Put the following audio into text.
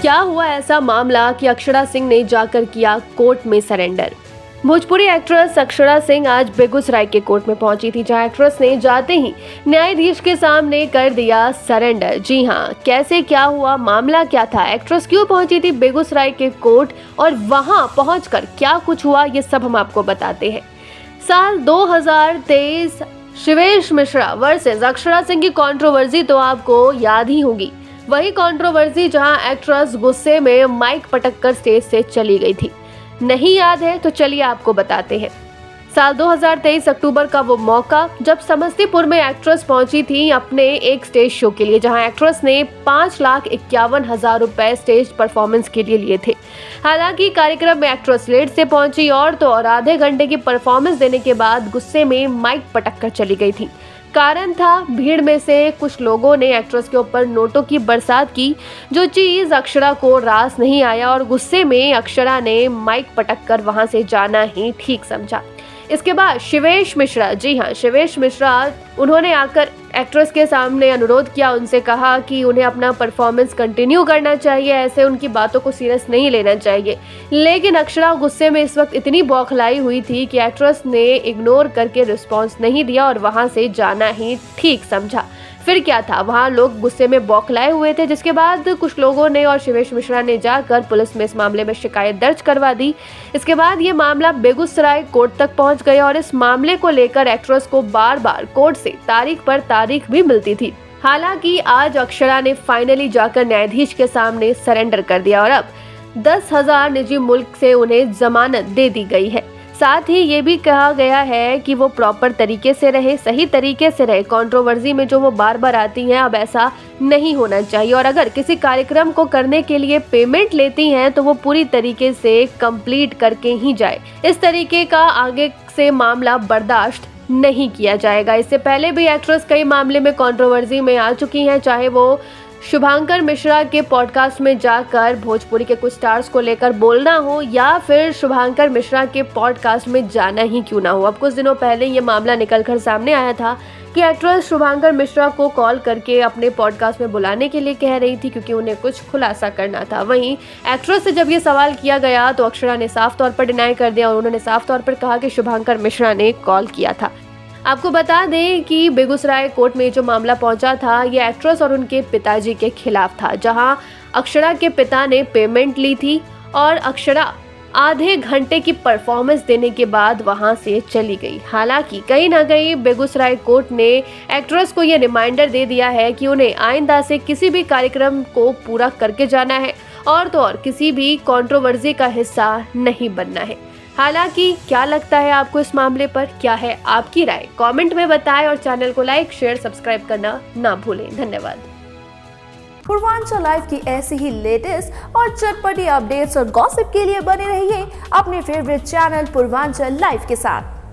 क्या हुआ ऐसा मामला कि अक्षरा सिंह ने जाकर किया कोर्ट में सरेंडर। भोजपुरी एक्ट्रेस अक्षरा सिंह आज बेगूसराय के कोर्ट में पहुंची थी, जहां एक्ट्रेस ने जाते ही न्यायाधीश के सामने कर दिया सरेंडर। जी हां, कैसे क्या हुआ, मामला क्या था, एक्ट्रेस क्यों पहुंची थी बेगूसराय के कोर्ट और वहां पहुंचकर क्या कुछ हुआ, ये सब हम आपको बताते हैं। साल 2023 शिवेश मिश्रा वर्सेस अक्षरा सिंह की कंट्रोवर्सी तो आपको याद ही होगी। वही कंट्रोवर्सी जहां एक्ट्रेस गुस्से में माइक पटककर स्टेज से चली गई थी। नहीं याद है तो चलिए आपको बताते हैं। साल 2023 अक्टूबर का वो मौका जब समस्तीपुर में एक्ट्रेस पहुंची थी अपने एक स्टेज शो के लिए, जहां एक्ट्रेस ने 5,51,000 रुपए स्टेज परफॉर्मेंस के लिए लिए थे। हालांकि कार्यक्रम में एक्ट्रेस लेट से पहुंची और तो और आधे घंटे की परफॉर्मेंस देने के बाद गुस्से में माइक पटक कर चली गई थी। कारण था भीड़ में से कुछ लोगों ने एक्ट्रेस के ऊपर नोटों की बरसात की, जो चीज अक्षरा को रास नहीं आया और गुस्से में अक्षरा ने माइक पटक कर वहां से जाना ही ठीक समझा। इसके बाद शिवेश मिश्रा, जी हाँ शिवेश मिश्रा, उन्होंने आकर एक्ट्रेस के सामने अनुरोध किया, उनसे कहा कि उन्हें अपना परफॉर्मेंस कंटिन्यू करना चाहिए, ऐसे उनकी बातों को सीरियस नहीं लेना चाहिए। लेकिन अक्षरा गुस्से में इस वक्त इतनी बौखलाई हुई थी कि एक्ट्रेस ने इग्नोर करके रिस्पॉन्स नहीं दिया और वहां से जाना ही ठीक समझा। फिर क्या था, वहाँ लोग गुस्से में बौखलाए हुए थे, जिसके बाद कुछ लोगों ने और शिवेश मिश्रा ने जाकर पुलिस में इस मामले में शिकायत दर्ज करवा दी। इसके बाद ये मामला बेगूसराय कोर्ट तक पहुंच गया और इस मामले को लेकर एक्ट्रेस को बार बार कोर्ट से तारीख पर तारीख भी मिलती थी। हालांकि आज अक्षरा ने फाइनली जाकर न्यायाधीश के सामने सरेंडर कर दिया और अब 10,000 निजी मुल्क से उन्हें जमानत दे दी गई है। साथ ही ये भी कहा गया है कि वो प्रॉपर तरीके से रहे, सही तरीके से रहे। कंट्रोवर्सी में जो वो बार बार आती हैं, अब ऐसा नहीं होना चाहिए और अगर किसी कार्यक्रम को करने के लिए पेमेंट लेती हैं तो वो पूरी तरीके से कंप्लीट करके ही जाए। इस तरीके का आगे से मामला बर्दाश्त नहीं किया जाएगा। इससे पहले भी एक्ट्रेस कई मामले में कंट्रोवर्सी में आ चुकी हैं, चाहे वो शुभांकर मिश्रा के पॉडकास्ट में जाकर भोजपुरी के कुछ स्टार्स को लेकर बोलना हो या फिर शुभांकर मिश्रा के पॉडकास्ट में जाना ही क्यों ना हो। अब कुछ दिनों पहले ये मामला निकलकर सामने आया था कि एक्ट्रेस शुभांकर मिश्रा को कॉल करके अपने पॉडकास्ट में बुलाने के लिए कह रही थी, क्योंकि उन्हें कुछ खुलासा करना था। वहीं एक्ट्रेस से जब ये सवाल किया गया तो अक्षरा ने साफ तौर पर डिनाई कर दिया और उन्होंने साफ तौर पर कहा कि शुभांकर मिश्रा ने कॉल किया था। आपको बता दें कि बेगूसराय कोर्ट में जो मामला पहुंचा था, ये एक्ट्रेस और उनके पिताजी के खिलाफ था, जहां अक्षरा के पिता ने पेमेंट ली थी और अक्षरा आधे घंटे की परफॉर्मेंस देने के बाद वहां से चली गई। हालांकि कहीं ना कहीं बेगूसराय कोर्ट ने एक्ट्रेस को ये रिमाइंडर दे दिया है कि उन्हें आइंदा से किसी भी कार्यक्रम को पूरा करके जाना है और तो और किसी भी कंट्रोवर्सी का हिस्सा नहीं बनना है। हालांकि क्या लगता है आपको इस मामले पर, क्या है आपकी राय, कमेंट में बताएं और चैनल को लाइक, शेयर, सब्सक्राइब करना ना भूलें। धन्यवाद। पूर्वांचल लाइव की ऐसी ही लेटेस्ट और चटपटी अपडेट्स और गॉसिप के लिए बने रहिए अपने फेवरेट चैनल पूर्वांचल लाइव के साथ।